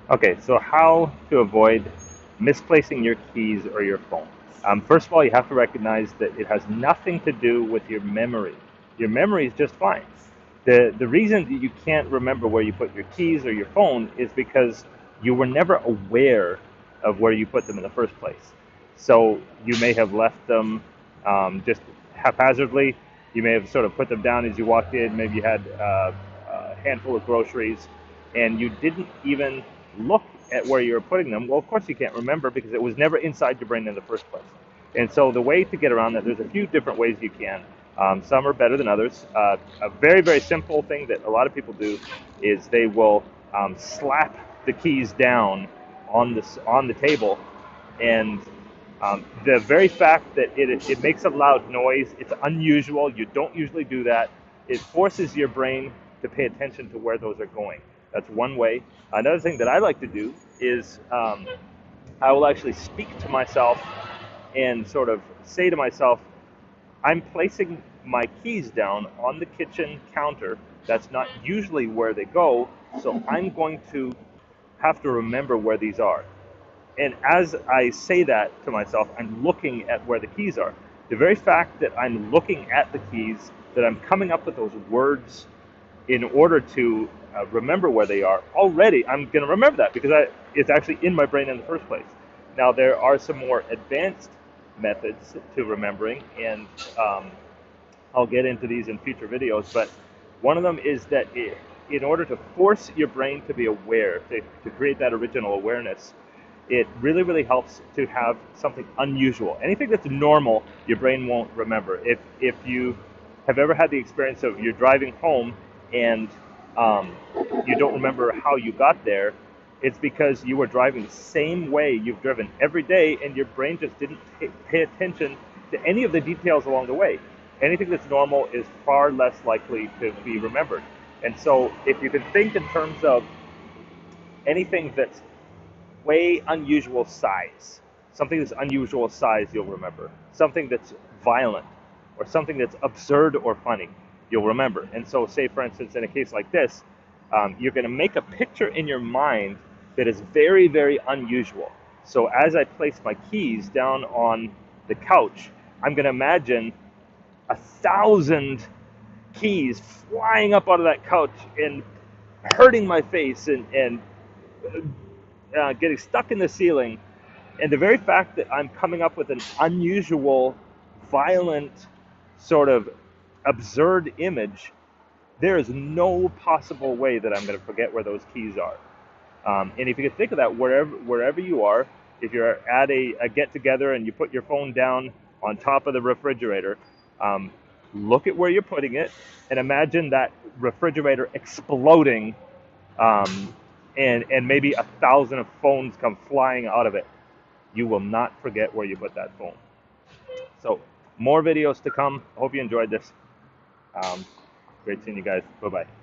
Okay, so how to avoid misplacing your keys or your phone. First of all, you have to recognize that it has nothing to do with your memory. Your memory is just fine. The reason that you can't remember where you put your keys or your phone is because you were never aware of where you put them in the first place. So you may have left them just haphazardly. You may have sort of put them down as you walked in. Maybe you had a handful of groceries and you didn't even look at where you were putting them. Well, of course you can't remember because it was never inside your brain in the first place. And so the way to get around that, there's a few different ways you can. Some are better than others. A very, very simple thing that a lot of people do is they will slap the keys down on the table, and the very fact that it makes a loud noise, it's unusual. You don't usually do that. It forces your brain to pay attention to where those are going. That's one way. Another thing that I like to do is I will actually speak to myself and sort of say to myself, I'm placing my keys down on the kitchen counter. That's not usually where they go, so I'm going to have to remember where these are. And as I say that to myself, I'm looking at where the keys are. The very fact that I'm looking at the keys, that I'm coming up with those words in order to remember where they are, already I'm going to remember that because it's actually in my brain in the first place. Now, there are some more advanced methods to remembering, and I'll get into these in future videos, but one of them is that in order to force your brain to be aware, to create that original awareness, it really, really helps to have something unusual. Anything that's normal, your brain won't remember. If you have ever had the experience of you're driving home and um, you don't remember how you got there, it's because you were driving the same way you've driven every day, and your brain just didn't pay attention to any of the details along the way. Anything that's normal is far less likely to be remembered. And so, if you can think in terms of anything that's way unusual size. Something that's unusual size you'll remember. Something that's violent or something that's absurd or funny you'll remember. And so, say for instance, in a case like this, you're going to make a picture in your mind that is very, very unusual. So as I place my keys down on the couch, I'm going to imagine 1,000 keys flying up out of that couch and hurting my face and getting stuck in the ceiling. And the very fact that I'm coming up with an unusual, violent, sort of absurd image, there is no possible way that I'm going to forget where those keys are. And if you can think of that wherever you are, if you're at a get together and you put your phone down on top of the refrigerator, um, look at where you're putting it and imagine that refrigerator exploding, um, and maybe 1,000 of phones come flying out of it. You will not forget where you put that phone. So more videos to come. I hope you enjoyed this. Um, Great seeing you guys. Bye bye.